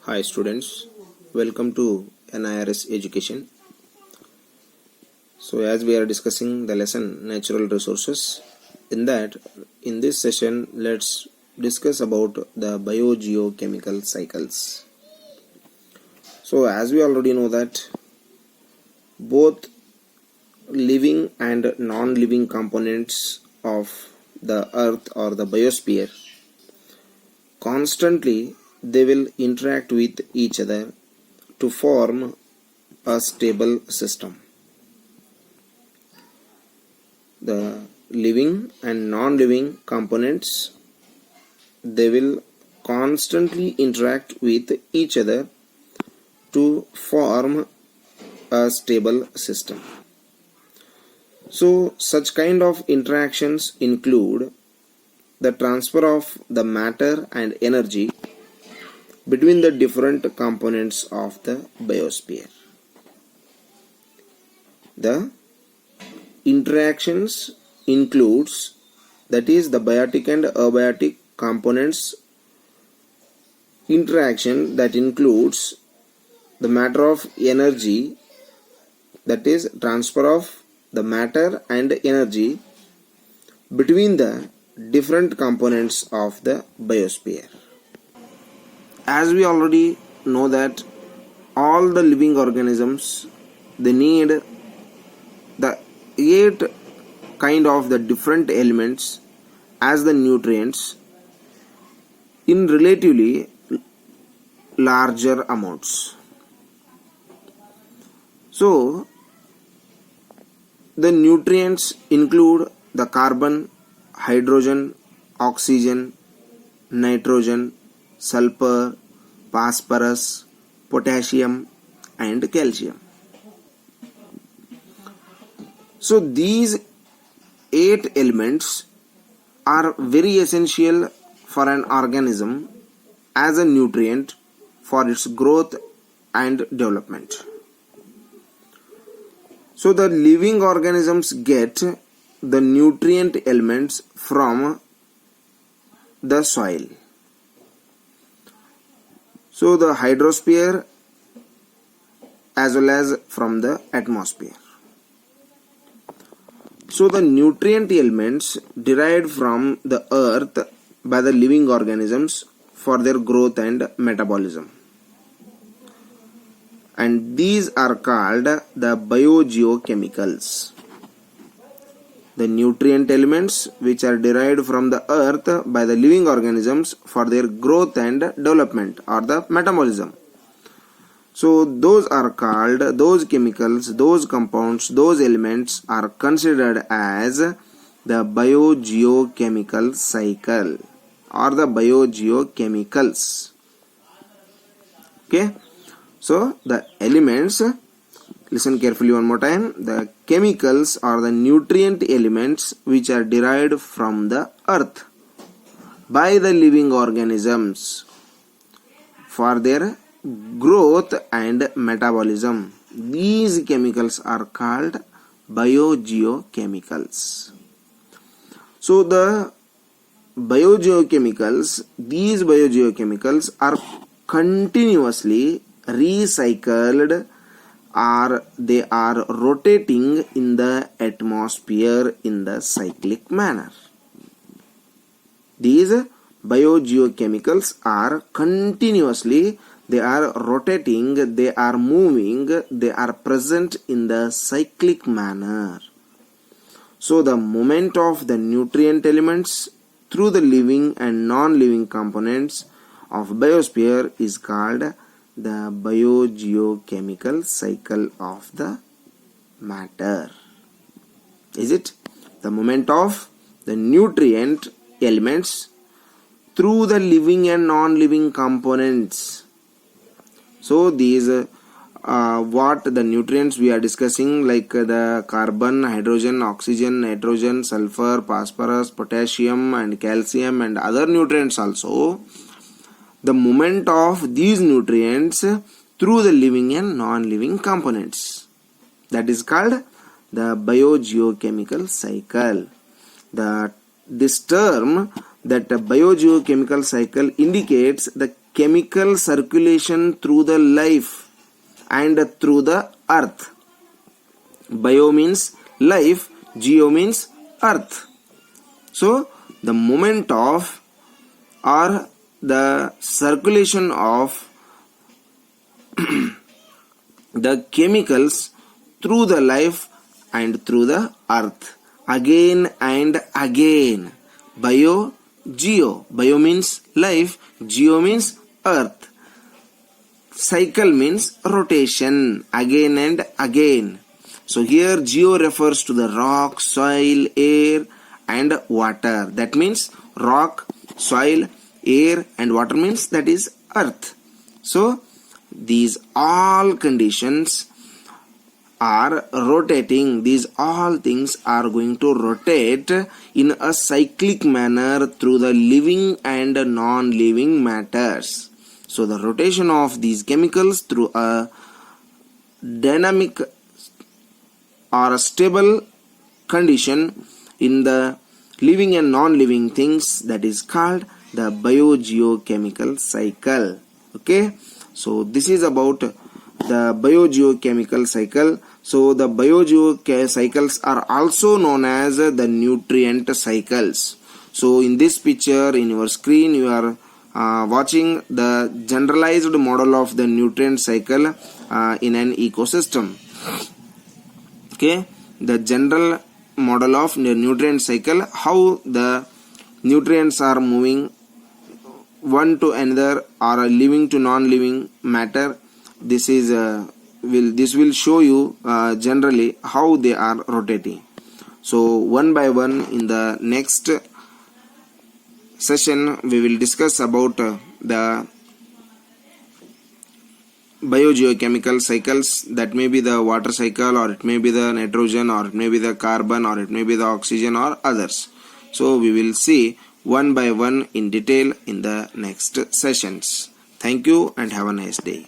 Hi students, welcome to NIRS Education. So as we are discussing the lesson natural resources, in this session let's discuss about the biogeochemical cycles. So as we already know that both living and non-living components of the earth or the biosphere constantly they will interact with each other to form a stable system. The living and non-living components they will constantly interact with each other to form a stable system. So such kind of interactions include the transfer of the matter and energy between the different components of the biosphere. The interactions includes, that is, the biotic and abiotic components interaction that includes the matter of energy, that is transfer of the matter and energy between the different components of the biosphere. As we already know that all the living organisms they need the 8 kind of the different elements as the nutrients in relatively larger amounts. So the nutrients include the carbon, hydrogen, oxygen, nitrogen, sulfur, phosphorus, potassium and calcium. So these 8 elements are very essential for an organism as a nutrient for its growth and development. So the living organisms get the nutrient elements from the soil. So the hydrosphere as well as from the atmosphere. So the nutrient elements derived from the earth by the living organisms for their growth and metabolism. And these are called the biogeochemicals. The nutrient elements which are derived from the earth by the living organisms for their growth and development or the metabolism. So those are called, those chemicals, those compounds, those elements are considered as the biogeochemical cycle or the biogeochemicals. Okay, so the elements, listen carefully one more time. The chemicals are the nutrient elements which are derived from the earth by the living organisms for their growth and metabolism. These chemicals are called biogeochemicals. So the biogeochemicals, these biogeochemicals are continuously recycled or they are rotating in the atmosphere in the cyclic manner. These biogeochemicals are continuously, they are rotating, they are moving, they are present in the cyclic manner. So the movement of the nutrient elements through the living and non-living components of biosphere is called the biogeochemical cycle of the matter. Is it? The movement of the nutrient elements through the living and non-living components. So these what the nutrients we are discussing, like the carbon, hydrogen, oxygen, nitrogen, sulfur, phosphorus, potassium and calcium and other nutrients also, the movement of these nutrients through the living and non-living components, that is called the biogeochemical cycle. This term that biogeochemical cycle indicates the chemical circulation through the life and through the earth. Bio means life, geo means earth. So the movement of or the circulation of the chemicals through the life and through the earth, again and again. Bio, geo. Bio means life, geo means earth. Cycle means rotation, again and again. So here geo refers to the rock, soil, air and water. That means rock, soil, air and water means that is earth. So these all conditions are rotating. These all things are going to rotate in a cyclic manner through the living and non-living matters. So the rotation of these chemicals through a dynamic or a stable condition in the living and non-living things, that is called the biogeochemical cycle. Okay, so this is about the biogeochemical cycle. So the biogeochemical cycles are also known as the nutrient cycles. So in this picture in your screen you are watching the generalized model of the nutrient cycle in an ecosystem. Okay, the general model of the nutrient cycle, how the nutrients are moving one to another or living to non-living matter. This is will show you generally how they are rotating. So one by one in the next session we will discuss about the biogeochemical cycles. That may be the water cycle, or it may be the nitrogen, or it may be the carbon, or it may be the oxygen, or others. So we will see one by one in detail in the next sessions. Thank you and have a nice day.